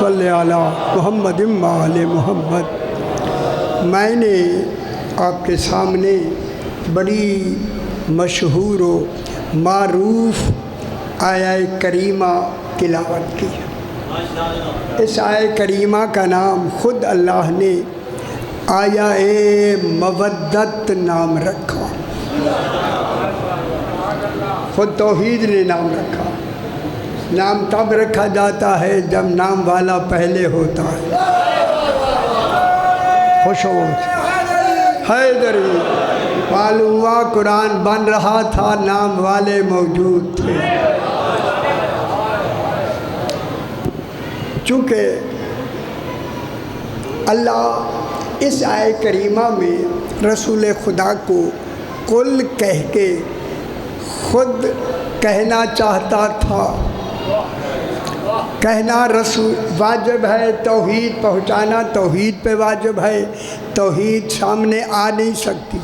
صلی علی محمد و آل محمد۔ میں نے آپ کے سامنے بڑی مشہور و معروف آیہ کریمہ تلاوت کی ہے۔ اس آیہ کریمہ کا نام خود اللہ نے آیہ مودت نام رکھا، خود توحید نے نام رکھا۔ نام تب رکھا جاتا ہے جب نام والا پہلے ہوتا ہے۔ خوش ہو حیدری، معلوم ہوا قرآن بن رہا تھا، نام والے موجود تھے۔ چونکہ اللہ اس آیہ کریمہ میں رسول خدا کو قل کہہ کے خود کہنا چاہتا تھا، کہنا رسول واجب ہے، توحید پہنچانا توحید پہ واجب ہے، توحید سامنے آ نہیں سکتی،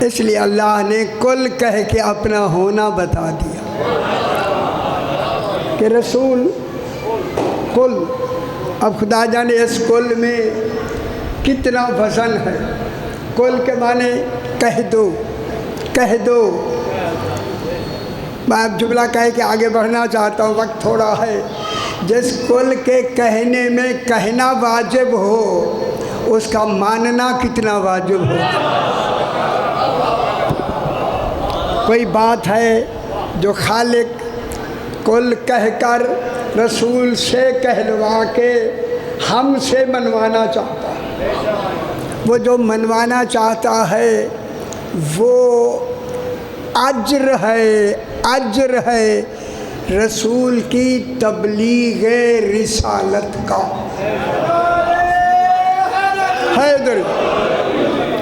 اس لیے اللہ نے قل کہہ کے اپنا ہونا بتا دیا کہ رسول قل۔ اب خدا جانے اس قل میں کتنا وزن ہے۔ قل کے معنی کہہ دو، کہہ دو۔ میں اب جملہ کہہ کے آگے بڑھنا چاہتا ہوں، وقت تھوڑا ہے۔ جس قل کے کہنے میں کہنا واجب ہو، اس کا ماننا کتنا واجب ہو۔ کوئی بات ہے جو خالق قل کہہ کر رسول سے کہلوا کے ہم سے منوانا چاہتا ہے، وہ جو منوانا چاہتا ہے وہ اجر ہے، اجر ہے رسول کی تبلیغ رسالت کا۔ حیدر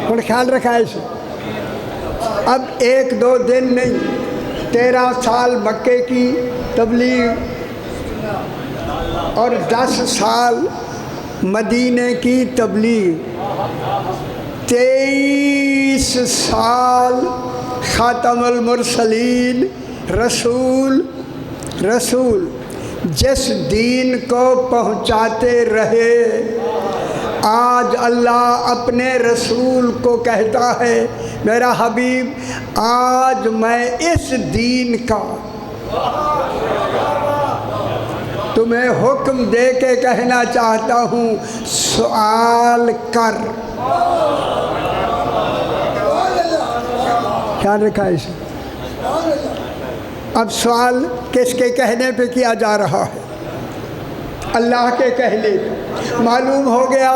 اور خیال رکھا ہے اسے۔ اب ایک دو دن نہیں، 13 سال مکے کی تبلیغ اور 10 سال مدینے کی تبلیغ، 23 سال خاتم المرسلین رسول جس دین کو پہنچاتے رہے، آج اللہ اپنے رسول کو کہتا ہے میرا حبیب آج میں اس دین کا تمہیں حکم دے کے کہنا چاہتا ہوں، سوال کر۔ خیال رکھا اسے۔ اب سوال کس کے کہنے پہ کیا جا رہا ہے؟ اللہ کے کہنے پہ۔ معلوم ہو گیا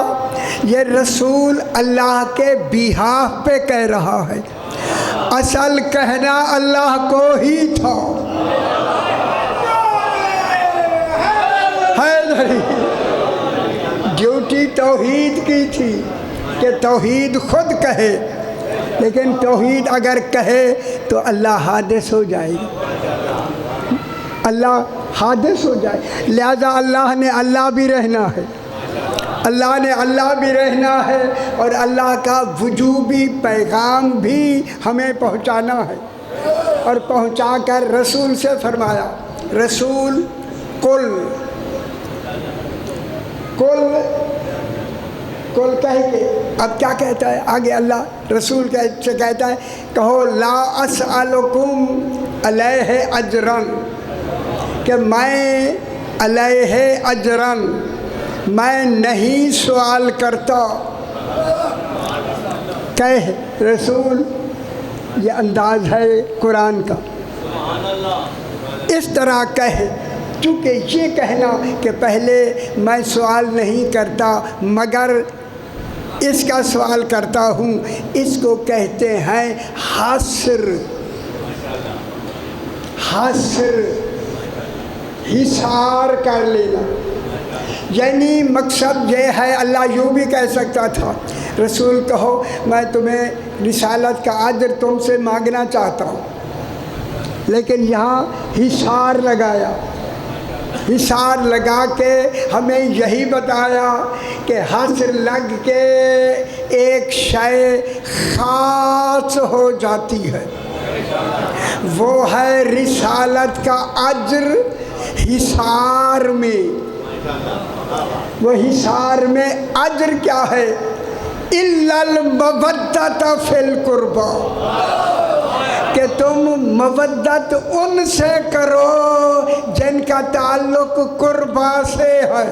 یہ رسول اللہ کے بیہاف پہ کہہ رہا ہے، اصل کہنا اللہ کو ہی تھا۔ ڈیوٹی توحید کی تھی کہ توحید خود کہے، لیکن توحید اگر کہے تو اللہ حادث ہو جائے گا، اللہ حادث ہو جائے۔ لہذا اللہ نے اللہ بھی رہنا ہے، اللہ نے اللہ بھی رہنا ہے، اور اللہ کا وجوبی پیغام بھی ہمیں پہنچانا ہے، اور پہنچا کر رسول سے فرمایا رسول قل کہہ کے اب کیا کہتا ہے آگے؟ اللہ رسول سے کہتا ہے کہو لا اسألکم علیہ اجرن، کہ میں علیہ اجرن میں نہیں سوال کرتا۔ کہہ رسول، یہ انداز ہے قرآن کا، اس طرح کہہ۔ چونکہ یہ کہنا کہ پہلے میں سوال نہیں کرتا مگر اس کا سوال کرتا ہوں، اس کو کہتے ہیں حصر، حصار کر لینا۔ یعنی مقصد یہ ہے، اللہ یوں بھی کہہ سکتا تھا رسول کہو میں تمہیں رسالت کا اجر تم سے مانگنا چاہتا ہوں، لیکن یہاں حصار لگایا، حصار لگا کے ہمیں یہی بتایا کہ حصر لگ کے ایک شے خاص ہو جاتی ہے، وہ ہے رسالت کا اجر حصار میں، وہ حصار میں اجر کیا ہے؟ الا المودۃ فی القربی، کہ تم مودت ان سے کرو جن کا تعلق قربا سے ہے۔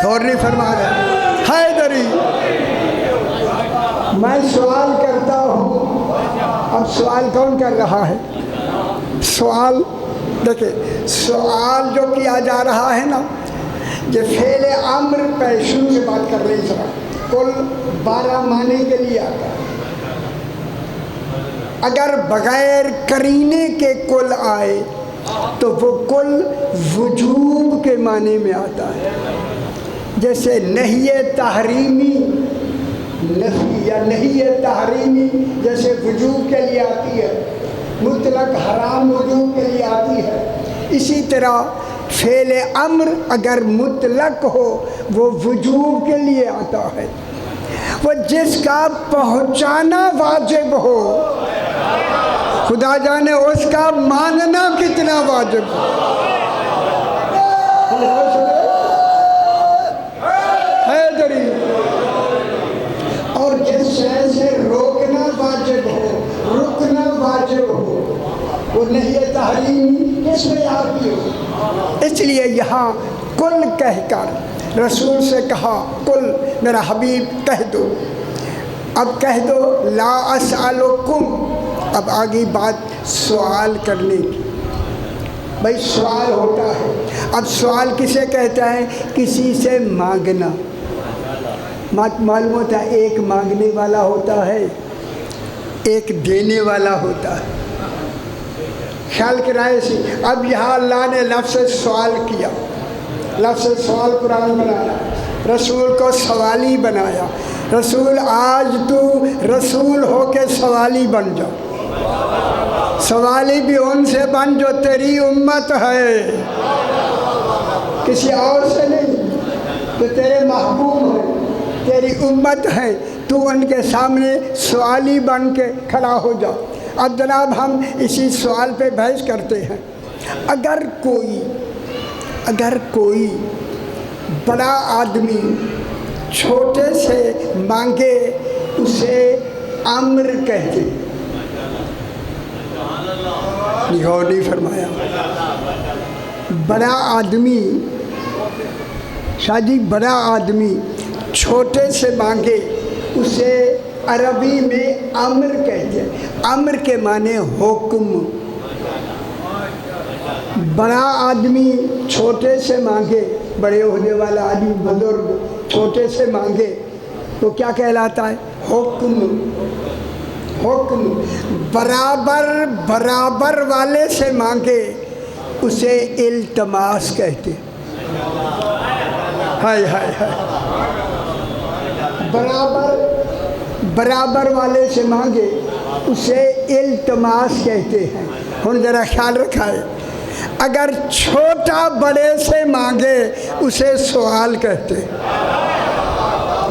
غور نہیں فرما رہے حیدری؟ میں سوال کرتا ہوں، اب سوال کون کر رہا ہے؟ سوال دیکھیں، سوال جو کیا جا رہا ہے نا، یہ فعل امر پیشو سے بات کر رہی ہے، کل 12 معنی کے لیے آتا ہے۔ اگر بغیر قرینے کے کل آئے تو وہ کل وجوب کے معنی میں آتا ہے، جیسے نہی تحریمی، نفی یا نہی تحریمی جیسے وجوب کے لیے آتی ہے، مطلق حرام وجوب کے لیے آتی ہے۔ اسی طرح فعل امر اگر مطلق ہو وہ وجوب کے لیے آتا ہے، وہ جس کا پہنچانا واجب ہو، خدا جانے اس کا ماننا کتنا واجب ہو۔ حیدری، اور جس شے سے روکنا واجب ہو، رکنا واجب ہو، وہ نہیں تحریم کس میں آتی ہو۔ اس لیے یہاں کل کہہ کر رسول سے کہا، کل میرا حبیب کہہ دو، اب کہہ دو لا اسألکم۔ اب آگے بات سوال کرنے کی، بھائی سوال ہوتا ہے، اب سوال کسے کہتا ہے؟ کسی سے مانگنا۔ معلوم ہوتا ہے ایک مانگنے والا ہوتا ہے، ایک دینے والا ہوتا ہے۔ خیال کرائے سی، اب یہاں اللہ نے لفظ سوال کیا، لفظ سوال قرآن بنایا، رسول کو سوالی بنایا۔ رسول آج تو رسول ہو کے سوالی بن جا، سوالی بھی ان سے بن جو تیری امت ہے، کسی اور سے نہیں، تو تیرے محبوب ہے، تیری امت ہے، تو ان کے سامنے سوالی بن کے کھڑا ہو جا۔ اب جناب ہم اسی سوال پہ بحث کرتے ہیں۔ اگر کوئی بڑا آدمی چھوٹے سے مانگے اسے امر کہتے، غور نہیں فرمایا؟ بڑا آدمی، شاہ جی بڑا آدمی چھوٹے سے مانگے اسے عربی میں امر کہتے ہیں۔ امر کے معنی حکم۔ بڑا آدمی چھوٹے سے مانگے، بڑے عہدے والا آدمی بزرگ چھوٹے سے مانگے تو کیا کہلاتا ہے؟ حکم۔ حکم۔ برابر والے سے مانگے اسے التماس کہتے۔ ہائے ہائے ہائے، برابر والے سے مانگے اسے التماس کہتے ہیں۔ ہن ذرا خیال رکھا ہے، اگر چھوٹا بڑے سے مانگے اسے سوال کہتے۔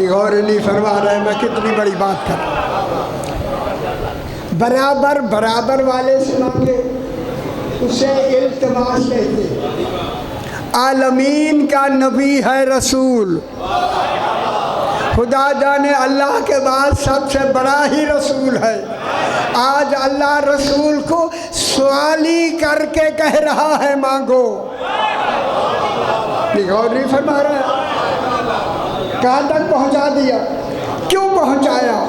غور نہیں فرما رہے میں کتنی بڑی بات کر رہا ہوں۔ برابر والے سے مانگے اسے التماس کہتے۔ عالمین کا نبی ہے رسول، خدا جانے اللہ کے بعد سب سے بڑا ہی رسول ہے۔ آج اللہ رسول کو سوالی کر کے کہہ رہا ہے مانگو۔ غور نہیں فرما رہا ہے؟ کہاں تک پہنچا دیا؟ کیوں پہنچایا؟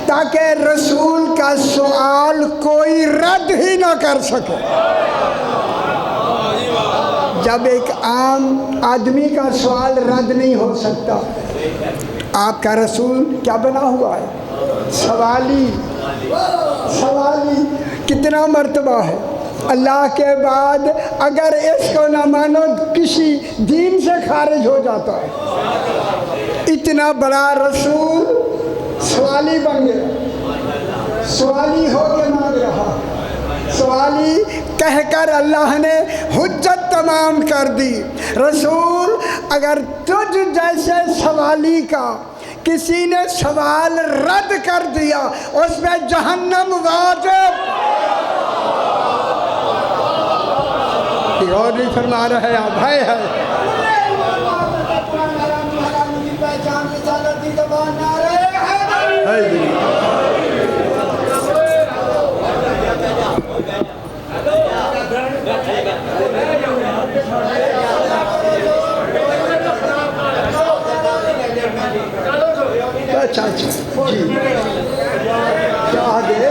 تاکہ رسول کا سوال کوئی رد ہی نہ کر سکے۔ جب ایک عام آدمی کا سوال رد نہیں ہو سکتا، آپ کا رسول کیا بنا ہوا ہے؟ سوالی۔ کتنا مرتبہ ہے؟ اللہ کے بعد اگر اس کو نہ مانو کسی دین سے خارج ہو جاتا ہے۔ اتنا بڑا رسول سوالی بن گیا، سوالی ہو کے مانگ رہا، سوالی کہہ کر اللہ نے حجت تمام کر دی۔ رسول اگر تجھ جیسے سوالی کا کسی نے سوال رد کر دیا اس میں جہنم واجب۔ غور نہیں فرما رہے آپ ہے اچھا اچھا جی کیا دے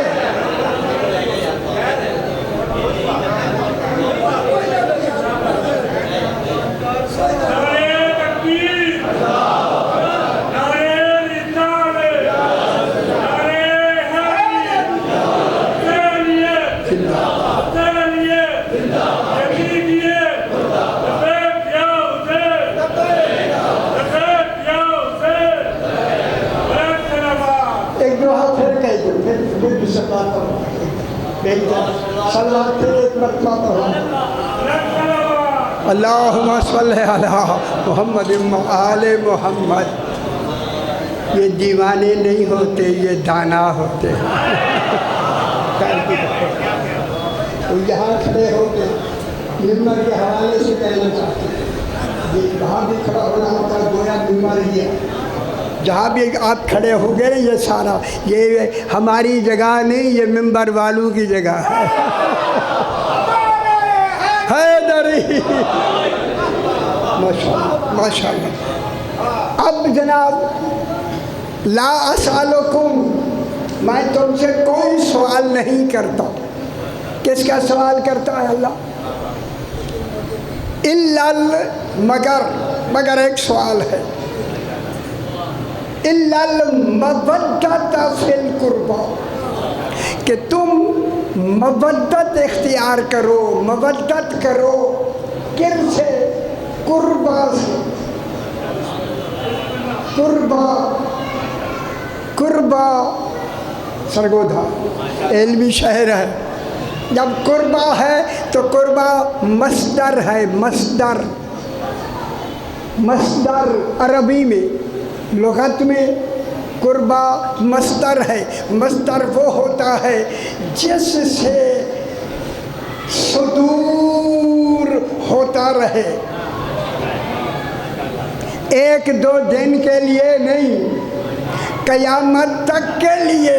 اللہم صلی علی محمد آل محمد یہ دیوانے نہیں ہوتے یہ دانا ہوتے یہاں کھڑے ہو کے ممبر کے حوالے سے کہنا چاہتے ہیں وہاں بھی کھڑا ہونا ہوتا ہے گویا ممبر ہی ہے جہاں بھی آپ کھڑے ہو گئے یہ سارا یہ ہماری جگہ نہیں یہ ممبر والوں کی جگہ ہے حیدری ماشاء اللہ اب جناب لا اسالکم میں تم سے کوئی سوال نہیں کرتا کس کا سوال کرتا ہے اللہ الا مگر ایک سوال ہے الا المودۃ فی القربى کہ تم مودت اختیار کرو مودت کرو کن سے قربا سے قربا سرگودھا علمی شہر ہے جب قربا ہے تو قربا مصدر ہے مصدر عربی میں لغت میں قربا مصدر ہے مصدر وہ ہوتا ہے جس سے صدور ہوتا رہے ایک دو دن کے لیے نہیں قیامت تک کے لیے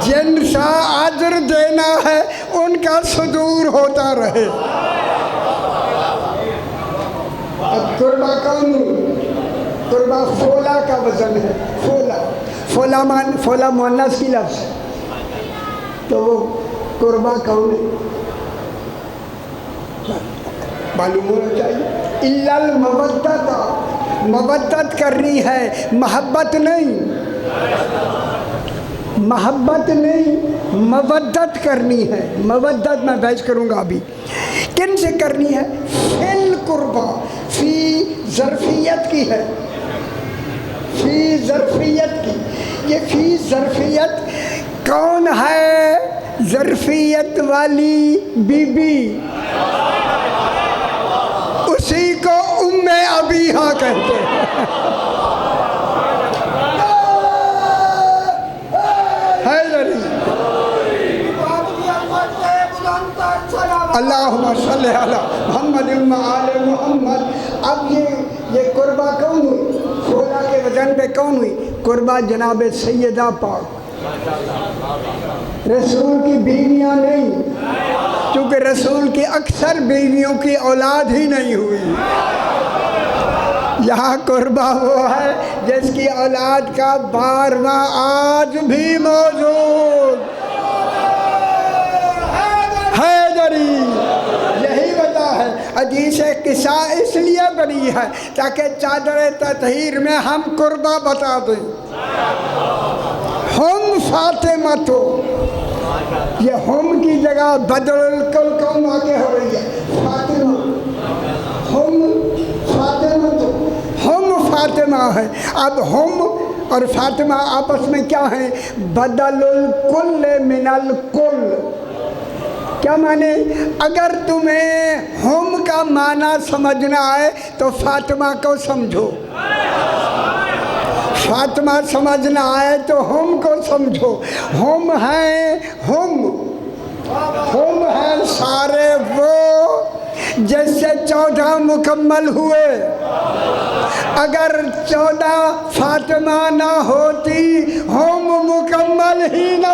جن سا اجر دینا ہے ان کا صدور ہوتا رہے اب قربا کون قربا فولا کا وزن ہے فولا مؤنث کی لفظ تو وہ قربا کون ہے معلوم ہونا چاہیے الا المودۃ مودت کرنی ہے محبت نہیں مودت کرنی ہے مودت میں بحث کروں گا ابھی کن سے کرنی ہے فی القربا فی ظرفیت کی ہے فی ظرفیت کی یہ فی ظرفیت کون ہے ظرفیت والی بی بی اسی کو ام ابیہا کہتے ہیں اللہم صلی علی محمد آل محمد اب یہ قربا کون ہوئی فولا کے وزن پہ کون ہوئی قربا جناب سیدہ پاک رسول کی بیویاں نہیں چونکہ رسول کی اکثر بیویوں کی اولاد ہی نہیں ہوئی یہاں قربا وہ ہے جس کی اولاد کا 12واں آج بھی موجود حیدری یہی وجہ ہے حدیث قصہ اس لیے بنی ہے تاکہ چادر تطہیر میں ہم قربا بتا دیں ہم فاطمہ تو یہ ہم کی جگہ بدل الکل کون آگے ہو رہی ہے فاطمہ ہم فاطمہ ہے اب ہم اور فاطمہ آپس میں کیا ہیں بدل الکل من الکل کیا معنی اگر تمہیں ہم کا معنی سمجھنا ہے تو فاطمہ کو سمجھو فاطمہ سمجھنا ہے تو ہم کو سمجھو ہم ہیں سارے وہ جیسے 14 مکمل ہوئے. اگر 14 فاطمہ نہ ہوتی ہم مکمل ہی نہ